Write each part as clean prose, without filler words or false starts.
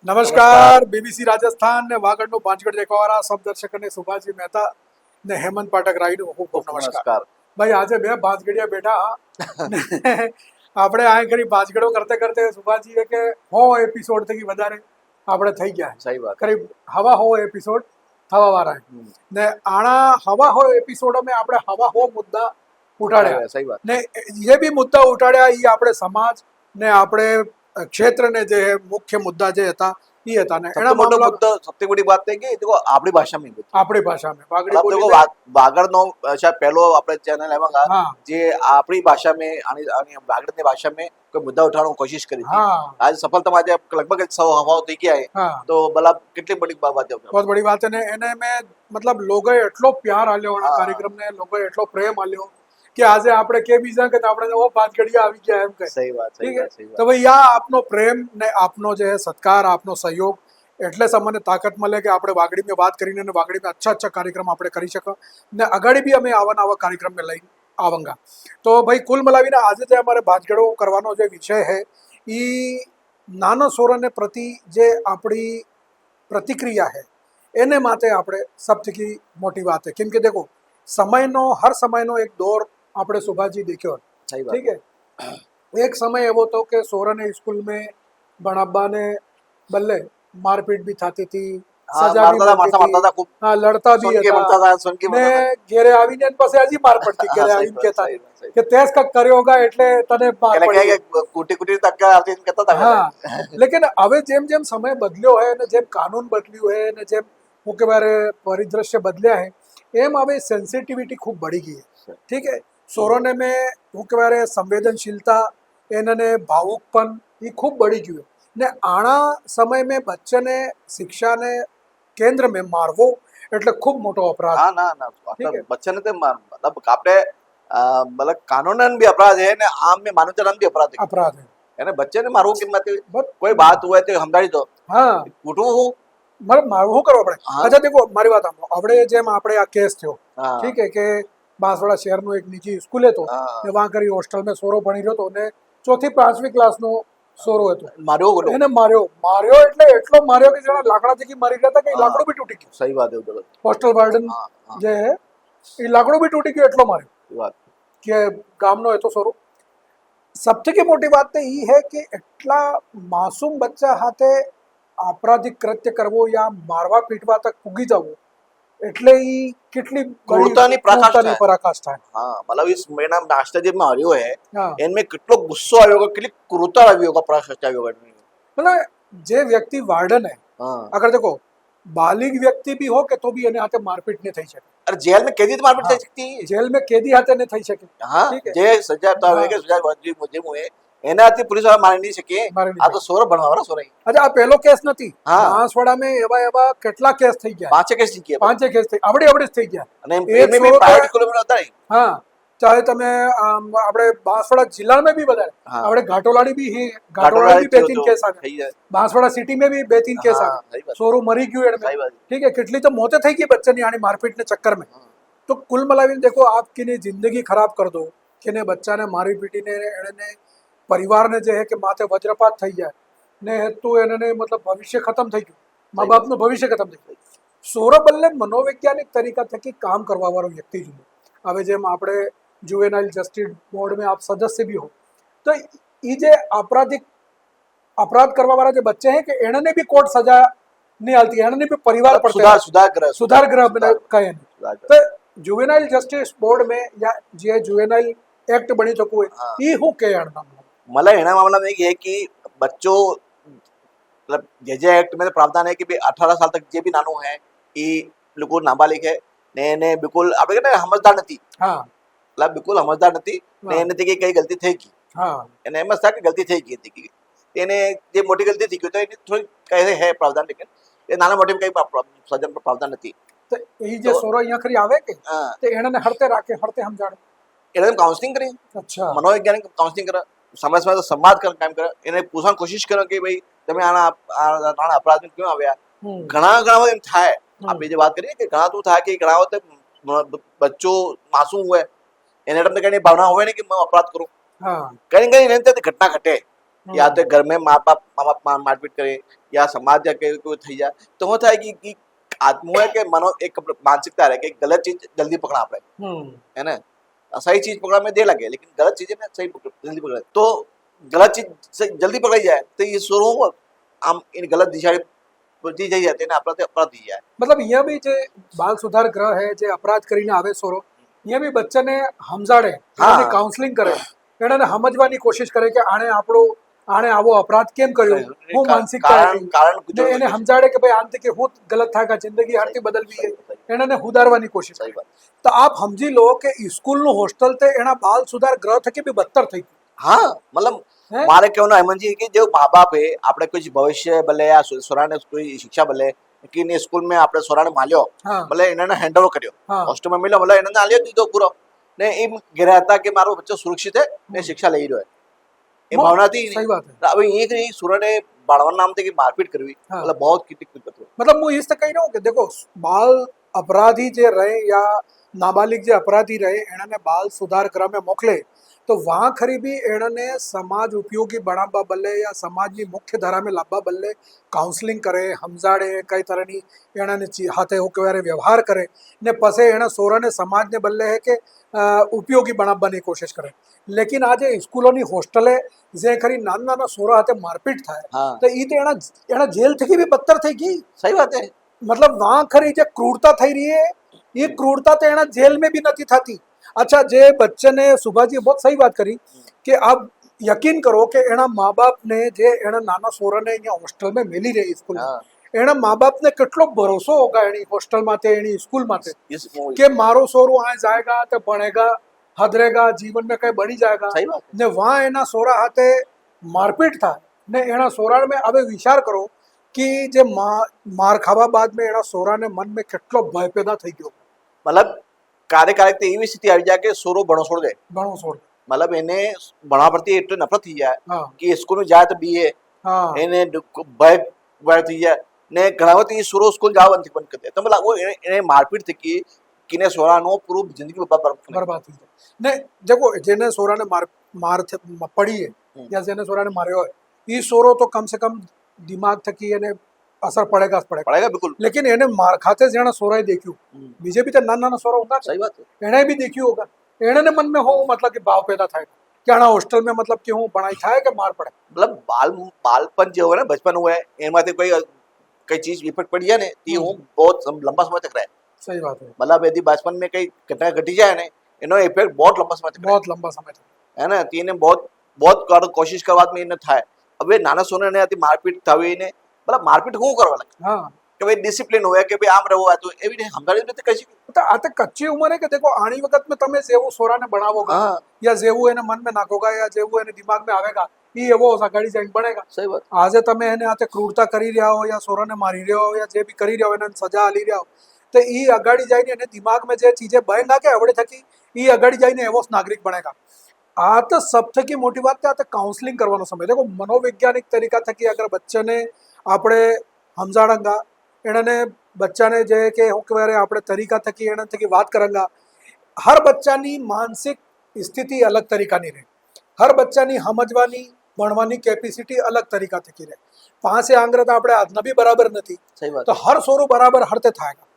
નમસ્કાર બીબીસી રાજસ્થાન ને વાગડનો પાંચગઢ દેખવાવાળા સબ દર્શકોને સુભાષજી મહેતા ને હેમંત પાઠક રાયનું ખૂબ ખૂબ નમસ્કાર ભાઈ આજે બે ભાંજગડિયા બેઠા ને આપણે આ ઘડી ભાંજગડો કરતે કરતે સુભાષજીએ કે હો એપિસોડ થી વધારે આપણે થઈ ગયા સહી વાત કરીબ હવા હો એપિસોડ થવા વાળા ને આણા હવા હો એપિસોડો में આપણે હવા હો મુદ્દા ઉઠાડ્યા સહી વાત ને જે બી મુદ્દા ઉઠાડ્યા એ આપણે સમાજ ને આપણે क्षेत्र ने जो है मुख्य मुद्दा जो था ये था ने सबसे मोटो मुद्दो सबसे बड़ी बात है कि देखो આપણી ભાષામાં આપણી ભાષામાં વાગડી मतलब देखो બોલી વાગડનો शायद પહેલો આપણે ચેનલ એમાં હા જે આપણી ભાષામાં આની વાગડની ભાષામાં કોઈ મુદ્દા ઉઠાવવાની કોશિશ કરી હતી हाँ आज सफलता આજે લગભગ 100 હવાઓ થઈ ગયા है हाँ तो मतलब કેટલી બડી બાબત છે बहुत बड़ी बात है ने એને મેં मतलब લોકોએ એટલો પ્યાર આલ્યો આ હા. કાર્યક્રમને લોકોએ એટલો પ્રેમ આલ્યો કે આજે આપણે કે બીજા કે આપણે ઓ પાંચગડિયા આવી ગયા એમ કહે સહી વાત ठीक સહી है વાત સહી तो વાત भाई આ આપનો પ્રેમ ને આપનો જે સત્કાર આપનો સહયોગ એટલે અમને તાકાત મળે કે આપણે વાગડીમાં વાત કરીને ને વાગડીમાં અચ્છા કાર્યક્રમ આપણે કરી શકો ને આગળ બી અમે આવા કાર્યક્રમ में લઈને આવાંગા તો ભાઈ કુલ મિલાવીને આજે જે અમારે ભાંજગડો કરવાનો જે વિષય है એ નાનો સોરને પ્રતિ જે આપણી પ્રતિક્રિયા है એને માટે આપણે સૌથી મોટી વાત है કેમ કે દેખો સમયનો હર સમયનો એક દોર આપણે સુભાષજી દેખ્યો સહી ठीक વાત है एक समय एवो तो कि सोरन स्कूल में भणाबा ने बल्ले मारपीट भी थाती थी હા सजा भी મારતા मिलती હતા थी ખૂબ हाँ लड़ता भी સુનકે था મળતા હતા સુનકે ने મળતા હતા घेरे आवीने एन पासे हजी मार पड़ती घेरे સહી आवीने વાત, कहता સહી વાત, સહી कि तेज का કર્યો હોગા એટલે તને માર એટલે પડી કે કુટી કુટી તક આવતી કહેતા હતા હા લેकिन હવે જેમ જેમ સમય બદલ્યો હોય અને જેમ કાનૂન બદલ્યું હોય અને જેમ મુખ્ય વારે પરિદ્રશ્ય બદલ્યા है એમ હવે સેન્સિટિવિટી ખૂબ बढ़ी गई है ठीक है સોરોને में મુખ્ય વારે સંવેદનशीलता એને ભાવુકપન એ ખૂબ बढ़ी ગયું ને આણા સમય में બચ્ચને શિક્ષાને કેન્દ્ર में મારવો એટલે ખૂબ મોટો અપરાધ હા ના ના ठीक है બચ્ચાને તો મતલબ આપણે મતલબ કાનૂનન भी अपराध है ने आम में मानव जन्म भी अपराध है अपराध है એને બચ્ચે ને મારવું કિંમત बट કોઈ બાત હોય તો સમજાવી દો हाँ કૂટવું હું મારે મારવું શું કરવું પડે हाँ અચ્છા દેખો મારી વાત સાંભળો આપણે જેમ આપણે આ કેસ થયો हाँ ठीक है કે બાંસવાડા શહેરનો એક નીચી સ્કૂલ હતો हाँ ને વાં કરી હોસ્ટેલમાં સોરો ભણી રહ્યો હતો ને ચોથી પાંચમી ક્લાસનો સોરો હતો માર્યો બોલો એને માર્યો એટલે એટલો માર્યો કે જેના લાકડાથી મારી ગયા હતા કે એ हाँ લાકડું બી તૂટી ગયું सही बात है उधर હોસ્ટેલ વાર્ડન हाँ हाँ જે હે એ લાકડું બી તૂટી ગયું એટલો માર્યો ये बात કે ગામનો હતો સોરો સૌથી મોટી વાત તો એ હે કે એટલા માસૂમ બચ્ચા હાથે આપરાધિક કૃત્ય કરવો યા મારવા પીટવા તક પૂગી જવું એટલે એ કેટલી ક્રૂરતાની પરાકાષ્ઠા પરાકાષ્ઠા हाँ मतलब इस मेरा नाश्ता जब में हरियो है હા इनमें कितलो गुस्सो આવ્યો होगा कितली क्रूरता આવી होगा पराकाष्ठा આવી होगा मतलब જે વ્યક્તિ વાર્ડન है हाँ अगर देखो बालिग व्यक्ति भी हो के तो भी એને હાથે મારપીટ नहीं થઈ શકે अरे जेल में कैदी तो मारपीट हाँ। થઈ શકતી है જેલ में કેદી હાથે नहीं થઈ શકે हाँ ठीक है જે સજા તો આવે हाँ। કે સજા વાજી મુજે મુએ એનાથી પોલીસ વાળા મારી નહીં શકે મારી નહીં આ તો સોર ભણવાવાળા સોરાઈ અચ્છા આ પહેલો કેસ નથી હા બાંસવાડામાં એવા કેટલા કેસ થઈ ગયા પાંચે કેસ જીકી પાંચે કેસ થઈ આવડે જ થઈ ગયા અને એક એમે સોર પ્રાઇવેટ સ્કૂલ માં હતા ને હા ચાહે તમે આપણે બાંસવાડા જિલ્લામાં भी બધા हाँ આપણે ઘાટોલાડી भी है घाटोलाड़ी भी 2-3 केस आ गए થઈ જાય बांसवाड़ा सिटी में भी 2-3 केस आ हाँ गए सही बात सोरू मरी गયું એણે सही बात ठीक है કેટલી तो मौतें થઈ गई बच्चे ની આની મારપીટ ને ચક્कर में हाँ तो कुल मिलाવીને देखो आपकी ने जिंदगी खराब कर दो કે ને બચ્ચાને મારી પીટીને એને પરિવારને જે હે કે માથે વજ્રપાત થઈ જાય ને તો એને મતલબ ભવિષ્ય ખતમ થઈ ગયું મા બાપનું ભવિષ્ય ખતમ થઈ ગયું સૌરભલ્લે મનોવૈજ્ઞાનિક તરીકા થકી કામ કરવા વાળો વ્યક્તિ જોઈએ હવે જેમ આપણે जुवेनाइल जस्टिस बोर्ड में आप सदस्य भी हो तो ये जे अपराध करवा वाला जो बच्चे हैं कि एने भी कोर्ट सजा नहीं आती एने भी परिवार पड़ते सुधार गृह कहे तो जुवेनाइल जस्टिस बोर्ड में या जे जुवेनाइल एक्ट बनी चुकू है हाँ। ये हूँ के मतलब એના મામલામાં એ है कि बच्चों मतलब जे एक्ट में प्रावधान है कि भाई 18 साल तक जे भी नानो है એ લોકો નાબાલિગ है ને એને બિલકુલ આપણે કે સમજદાર નથી हाँ मतलब बिल्कुल समझदार નથી ને એને કે કઈ ગલતી થઈ ગઈ हाँ એને એમ જ था કે ગલતી થઈ ગઈ હતી એને જે મોટી ગલતી થઈ ગઈ તો એની થોડી કહે है प्रावधान लेकिन એ નાના મોટી કઈ સજા प्रावधान નથી तो यही जे सोरो यहाँ खरी आवे के હા तो एने हरते राखे हरते हम जाने એને કાઉન્સલિંગ કરી अच्छा મનોવૈજ્ઞાનિક કાઉન્સલિંગ કરે સમય સમય સંવાદ કરે કામ કરે એને પૂછવાની કોશિશ કરો કે ભાઈ તમે આના અપરાધ ક્यों આવ્યા ઘણા એમ થાય આપણે જે વાત કરીએ કે ઘણા તો થાય કે ઘણા વખતે બચ્ચો માસૂમ હોય એને તમને કઈ ભાવના હોય ને કે હું અપરાધ કરું हाँ કઈ કઈ ઘટના ઘટે યા તો ઘર में મા બાપ મારપીટ કરે યા સમાજ યા કોઈ થઈ જાય તો શું થાય કે આત્મો કે મનો એક मानसिकता रहे कि गलत चीज जल्दी पकड़ा આપણે है ना सही चीज पकड़ा में देर लगे लेकिन गलत चीज है ना सही जल्दी पकड़ा तो गलत चीज से जल्दी पकड़ी जाए तो ये स्वरों आम इन गलत दिशा दी જઈ જાય તેને આપણે અપરાધ થઈ જાય મતલબ અહીંયા બી જે બાલ સુધાર ગ્રહ હે જે અપરાધ કરીને આવે સોરો અહીંયા બી બચ્ચાને સમજાડે એની કાઉન્સલિંગ કરે એને સમજવાની કોશિશ કરે કે આણે આવો અપરાધ કેમ કર્યો હું માનસિકતા હતી એને સમજાડે કે ભાઈ આનથી કે હું ગલત થાય જિંદગી હરથી બદલવી છે એને સુધારવાની કોશિશ કરે તો આપ સમજી લો કે સ્કૂલનું હોસ્ટેલ તે એના બાલ સુધાર ગ્રહ થકી બી બદતર થઈ ગયું हाँ मतलब मारे क्यों ना हेमंत जी कि जो माँ बाप है આપણે કોઈ ભવિષ્ય ભલે આ સોરાને કોઈ શિક્ષા ભલે કે ને સ્કૂલ में આપણે સોરાને માલ્યો ભલે એને હેન્ડઓવર કર્યો હોસ્ટેલ में મળ્યો ભલે એને આલ્યો દીધો પૂરો ને એમ ઘેરા હતા કે મારો બચ્ચો સુરક્ષિત છે ને શિક્ષા લઈ રહ્યો है એ ભાવનાથી सही बात है હવે એક નહીં સુરાને બાળવાના નામ થી મારપીટ કરવી मतलब बहुत कितनी मतलब હું इस कही रहा हूँ कि देखो बाल अपराधी जे रहे या नाबालिग जे अपराधी रहे एने बाल सुधार गृह में मोकले तो वहाँ खरी भी एने समाज उपयोगी बनावा बल्ले या समाजनी मुख्य धारा में लाभवा बल्ले काउंसलिंग करे समझाड़े कई तरहनी एने हाथे होके व्यवहार करे ने पसे एने सोराने समाज ने बल्ले है कि उपयोगी बनावવાની कोशिश करे लेकिन आज स्कूलोनी होस्टले जे खरी नाना नाना सोरा हाथे मारपीट थाय तो ई तो एना जेल थकी भी बदतर થઈ ગઈ सही बात है मतलब वहाँ खरी जे क्रूरता થઈ રહી है ये क्रूरता तो एना जेल में भी नहीं थी अच्छा जे बच्चे ने सुभा जी बहुत सही बात करी कि आप यकीन करो कि एना माँ बाप ने जे एना नाना सोरा ने अहीं होस्टल में मिली रही स्कूल एना माँ बाप ने કેટલો ભરોસો होगा एनी होस्टल माथे एनी स्कूल माथे कि मारो सोरो आ जाएगा तो बनेगा हदरेगा जीवन में कहीं बनी जाएगा ने वहाँ एना सोरा हाथे मारपीट था ने एना सोरा में अब विचार करो कि जे मार खावा बाद में एना सोरा ने मन में કેટલો ભય પેદા થઈ ગયો मतलब કાર્યકારિક તો એવી સ્થિતિ આવી જાય કે સોરો ભણો છોડ દે मतलब એને ભણવા પ્રત્યે એટલી નફરત થઈ જાય કે સ્કૂલ જાય તો બીએ એને ભય થઈ જાય ને ઘણા વખત એ સોરો સ્કૂલ જવા બંધ કરી દે તો मतलब એને મારપીટ થકી કિને સોરાનો પૂરું જિંદગી બરબાદ થઈ જાય ને देखो જેને સોરાને માર પડી है या જેને સોરાને માર્યો હોય એ સોરો તો कम से कम दिमाग थकी એને असर पड़ेगा बिल्कुल लेकिन एने मार खाते जेने सोराए देख्यू बीजे भी तो नाना नाना सोरा होगा सही बात है एने भी देख्यू होगा एने ने मन में हो मतलब कि भाव पैदा थाय कि आना होस्टल में मतलब कि हूँ बनाई थाय कि मार पड़े मतलब बालपन जो है ना बचपन हुआ है एमाथे कोई चीज इफेक्ट पड़ी है ने ती हूँ बहुत लंबा समय तक रहे सही बात है मतलब यदि बचपन में कई घटना घटी जाए ने एनो इफेक्ट बहुत लंबा समय तक है ना तीने बहुत कोशिश करवा में इने थाय अब नाना सोने ने मारपीट थावी ने मतलब मारपीट હું કરવા લાગે हाँ કે ભાઈ ડિસિપ્લિન હોય કે ભાઈ આમ રહેવું હોય તો એવી રીતે સમજાવી રીતે કહી શકીએ तो आते कच्ची उम्र है कि देखो आनी वक्त में તમે જેવું સોરાને બનાવોગા या જેવું એને મન में નાખોગા या જેવું એને દિમાગ में आवेगा ई एवो सगाड़ी जाइन बनेगा सही बात આજે તમે એને આતે ક્રૂરતા કરી રહ્યા હો या સોરાને મારી રહ્યા હો या જે બી કરી રહ્યા હો એને સજા આલી રહ્યા હો તો ई અગાડી જઈને એને દિમાગ में જે ચીજે બય નાખે આવડે થકી ई અગાડી જઈને એવો નાગરિક બનેगा आ तो सब थकी मोटी बात है काउंसलिंग करवानो समय देखो मनोवैज्ञानिक तरीका थकी अगर बच्चे ने આપણે સમજાડંગા એને બચ્ચાને જે કે હું કહેવાય આપણે તરીકા થકી એને થકી વાત કરંગા હર બચ્ચાની માનસિક સ્થિતિ અલગ તરીકાની રહે હર બચ્ચાની સમજવાની ભણવાની કેપેસિટી અલગ તરીકા થકી રહે પાસે આંગળે તો આપણે આજના બી બરાબર નથી તો હર સોરું બરાબર હરતે થાયગા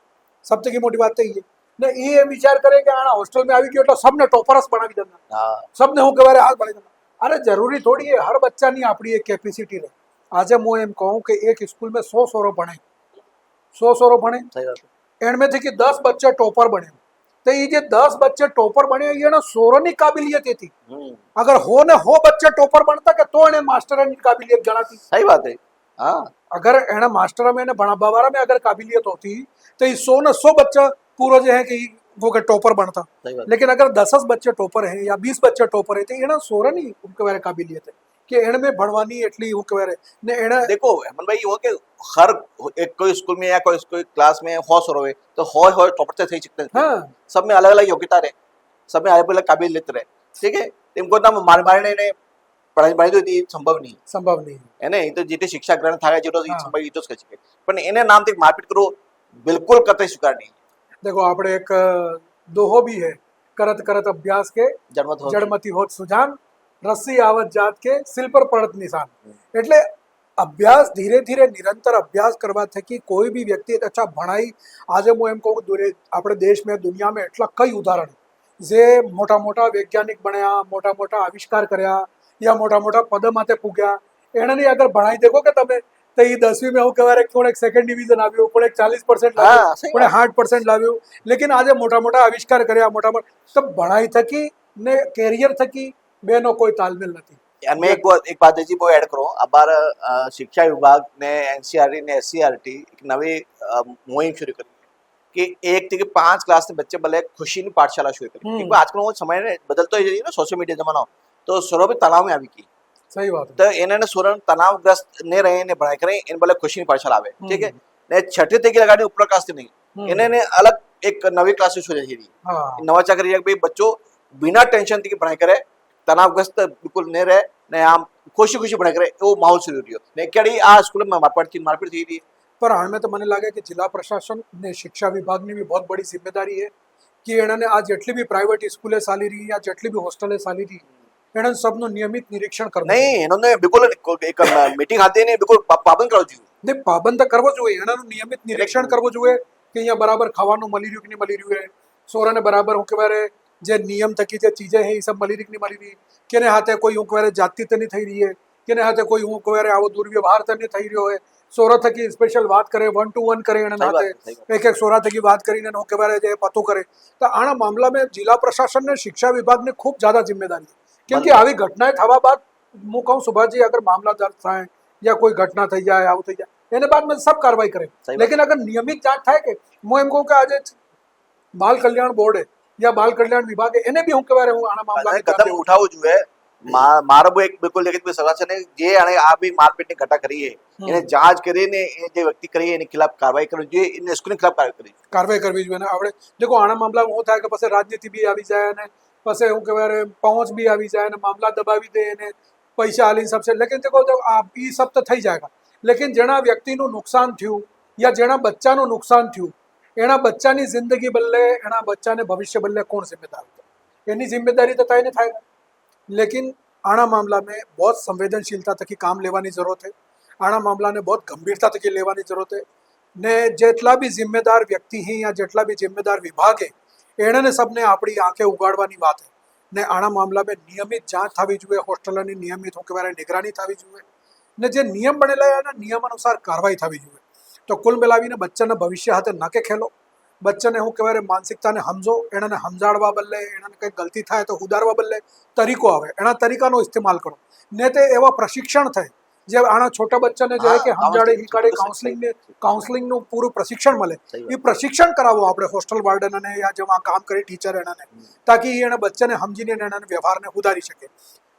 સબ થકી મોટી વાત થઈ છે ને એ વિચાર કરે કે આના હોસ્ટેલ में આવી ગયો એટલે સબને ટોપરસ બનાવી દેના સબને હું કહેવાય હાથ બનાવી દેના અરે જરૂરી થોડી है हर बच्चानी આપણી એક કેપેસિટી રહે आज मैं एम कहूँ कि एक स्कूल में 100 सोरो बने 100 सोरो बने एंड थी कि 10 बच्चे टॉपर बने तो ये जो 10 बच्चे टॉपर बने ये ना सोरो की काबिलियत थी अगर हो ने हो बच्चे टॉपर बनता के तो इन्हें मास्टर की काबिलियत गणाती सही बात है हाँ अगर एना मास्टर में बवारा में अगर काबिलियत होती तो ये 100 ने 100 बच्चा पूरा जो है कि वो के टॉपर बनता लेकिन अगर 10 बच्चे टॉपर हैं या 20 बच्चे टॉपर है तो ये ना सोरा नहीं उनके काबिलियत है कि एण में भणवानी एटली हूँ कहे ने एण देखो हेमंत भाई वो के हर एक कोई स्कूल में या कोई क्लास में 100 सोरो है तो 100 टॉपर से થઈ શકते हैं सब में अलग अलग योग्यता रहे सब में अलग अलग काबिलियत रहे ठीक है इनको ना मारने ने पढ़ाई तो ये संभव नहीं है ना तो जीते शिक्षा ग्रहण થાય જેટલો સંભવ ઈ તો જ કરી શકે પણ એને નામથી મારપીટ કરો बिल्कुल कतई स्वीकार नहीं देखो આપણે એક दोहो भी है करत करत अभ्यास के जड़मती होत सुजान રસ્સી આવત જાત કે સિલ પર પડત નિશાન. એટલે અભ્યાસ ધીરે ધીરે નિરંતર અભ્યાસ કરવા થકી કોઈ બી વ્યક્તિ અચ્છા ભણાઈ આજે હું એમ કહું કે આપણે દેશમાં દુનિયામાં એટલા કઈ ઉદાહરણ જે મોટા મોટા વૈજ્ઞાનિક બન્યા, મોટા મોટા આવિષ્કાર કર્યા યા મોટા મોટા પદ માથે પૂગ્યા, એનાની અગર ભણાઈ દેખો કે તમે તો એ 10મી में હું કહેવાય કોણ એક સેકન્ડ ડિવિઝન આવ્યું, કોણ એક 40% લાવ્યું, કોણ 60% લાવ્યું. લેકિન આજે મોટા મોટા આવિષ્કાર કર્યા, મોટા મોટા તો ભણાઈ થકી ને કેરિયર થકી બેનો કોઈ તાલમેલ નથી. यार मैं एक बात जी वो ऐड करूँ. अब बार शिक्षा विभाग ने एनसीईआरटी ने एससीईआरटी एक नवी मुहिम शुरू करी कि 1 થી 5 ક્લાસ ને બચ્ચે ભલે ખુશીની પાઠશાલા शुरू करी. क्योंकि आजकल वो समय ने बदलतो ही ना, सोशल मीडिया जमाना हो तो स्वरों भी तनाव में આવી ગઈ. સહી વાત. તો એને સ્વરણ તનાવગ્રસ્ત ને રહે ને ભણાઈ કરે એને ભલે ખુશીની પાઠશાલા આવે, ઠીક હે ને 6ઠી થી લગાડી ઉપર ક્લાસ થી નહીં, એને અલગ એક નવી ક્લાસીસ हो जाएगी. નવા ચાકરી ભાઈ બચ્ચો बिना टेंशन થી પढ़ाई करे, तनावग्रस्त बिल्कुल नहीं रहे ने આમ ખુશી ખુશી પढ़ाई करे એવો માહોલ शुरू રહ્યો ને કેડી આ સ્કૂલમાં મારપીટ થઈ હતી. पर हाल में तो મને લાગે કે જિલ્લા પ્રશાસન ને શિક્ષા વિભાગની भी बहुत बड़ी जिम्मेदारी है कि એણે આ જેટલી બી પ્રાઇવેટ સ્કૂલે ચાલી રહી યા જેટલી બી હોસ્ટેલે ચાલી રહી એણે સબનું નિયમિત નિરીક્ષણ કરવું. નહીં એનોને બિલકુલ એક મીટિંગ હતી ને બિલકુલ પાબંદ કરવું જોઈએ. ને પાબંદ તો કરવો જોઈએ, એનાનું નિયમિત નિરીક્ષણ કરવું જોઈએ કે અહીંયા બરાબર ખાવાનું મળી રહ્યું કે નહીં મળી રહ્યું, સોરાને બરાબર હું કહેવાય જે નિયમ થકી જે ચીજે હે એ સબ મળી રહી કે નહીં મળી રહી, કેને હાથે કોઈ હું કહેવાય જાતિ તો નહીં થઈ રહી હે, કેને હાથે કોઈ હું કહેવાય આવો દુર્વ્યવહાર તો નહીં થઈ રહ્યો હે. સોરા થકી સ્પેશિયલ વાત કરે, 1 to 1 કરે એના હાથે એક સોરા થકી વાત કરીને હું કહેવાય જે પતો કરે. તો આના મામલા में जिला प्रशासन ने शिक्षा विभाग ने खूब ज्यादा जिम्मेदारी है. क्योंकि આવી ઘટનાએ થવા બાદ હું કહું સુભાજી અગર મામલા દર્જ થાય या कोई घटना થઈ જાય આવું થઈ જાય એને બાદ में सब कार्रवाई करे. लेकिन अगर नियमित जांच થાય કે હું એમ કહું કે આજે બાલ કલ્યાણ બોર્ડ या बाल कल्याण विभाग એને બી હું કહેવાય હું આના મામલામાં કદમ ઉઠાવવું જોઈએ. મારો એક બિલકુલ લેખિત સલાહ છે ને જે આને આ બી મારપીટની ઘટના કરી છે એને જાંચ કરીને એ જે વ્યક્તિ કરી એની ખિલાફ કાર્યવાહી કરવી જોઈએ, એને સ્કૂલની ખિલાફ કાર્યવાહી કરવી જોઈએ. ને આપણે દેખો આના મામલામાં શું થાય કે પછી રાજનીતિ બી આવી જાય અને પછી હું કહેવાય પહોંચ બી આવી જાય અને મામલા દબાવી દે અને પૈસા આલી સબસે. લેકિન દેખો આ એ સબ તો થઈ જાયગા. લેકિન જેના વ્યક્તિનું નુકસાન થયું યા જેના બચ્ચાનું નુકસાન થયું એના બચ્ચાની જિંદગી બદલે એના બચ્ચાને ભવિષ્ય બદલે કોણ जिम्मेदार હતો? એની जिम्मेदारी તો થાય ને થાય. लेकिन આના મામલા में बहुत संवेदनशीलता थकी काम लेवानी जरूरत है. આના મામલાને बहुत गंभीरता थकी लेवानी जरूरत है. ने જેટલા બી जिम्मेदार व्यक्ति हैं या જેટલા બી जिम्मेदार विभाग है એણે સબને આપણી આંખે ઉગાડવાની વાત है. ને આના મામલા में નિયમિત જાંચ થવી જોઈએ, હોસ્ટેલોની નિયમિત હું કહેવાય નિગરાની થવી જોઈએ ને જે નિયમ બનેલા એના નિયમ અનુસાર કાર્યવાહી થવી જોઈએ. તો કુલ મિલાવીને બચ્ચાના ભવિષ્ય હાથે નાકે ખેલો, બચ્ચાને હું કહેવાય માનસિકતાને સમજો, એનાને સમજાડવા બદલે એનાને કંઈક ગલતી થાય તો સુધારવા બદલે તરીકો આવે એના તરીકાનો ઇસ્તેમાલ કરો. ને તે એવા પ્રશિક્ષણ થાય જે આના છોટા બચ્ચાને જે કે સમજાડે હિકાડે કાઉન્સલિંગનું પૂરું પ્રશિક્ષણ મળે. એ પ્રશિક્ષણ કરાવો આપણે હોસ્ટેલ વાર્ડનને યા જેમાં કામ કરે ટીચર એનાને, તાકી એના બચ્ચાને સમજીને એના વ્યવહારને સુધારી શકે.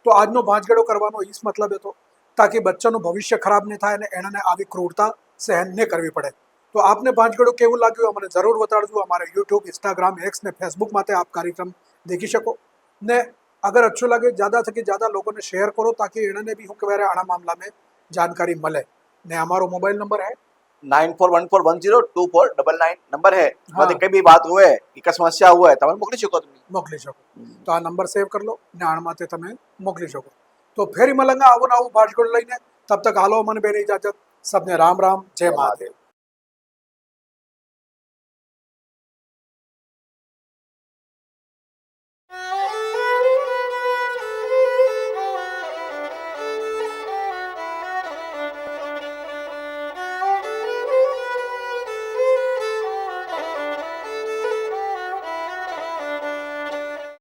તો આજનો ભાંજગડો કરવાનો એ જ મતલબ હતો તાકી બચ્ચાનું ભવિષ્ય ખરાબ નહીં થાય અને એનાને આવી ક્રૂરતા સહન નહીં કરવી પડે. તો આપને ભાંજગડો કેવું લાગ્યું અમને જરૂર બતાડજો. અમારે યુટ્યુબ, इंस्टाग्राम, एक्स ने फेसबुक माते आप कार्यक्रम देखी શકો ने अगर अच्छो लगे ज़्यादा थकी ज़्यादा लोगों ने शेयर करो ताकि इन्होंने भी હું કહેવાય આના મામલા में जानकारी મળે. ને અમારો મોબાઈલ નંબર है 9414102499 નંબર है. માથે કઈ બી વાત હોય કે સમસ્યા હોય તમે મોકલી શકો. તો આ નંબર સેવ કરી લો ને આના માથે તમે મોકલી શકો. તો ફેરી મલંગા આવું ને આવું ભાંજગડો લઈને. તબ તક હાલો મને બેની ઇજાજત. सबने राम राम, जय महादेव.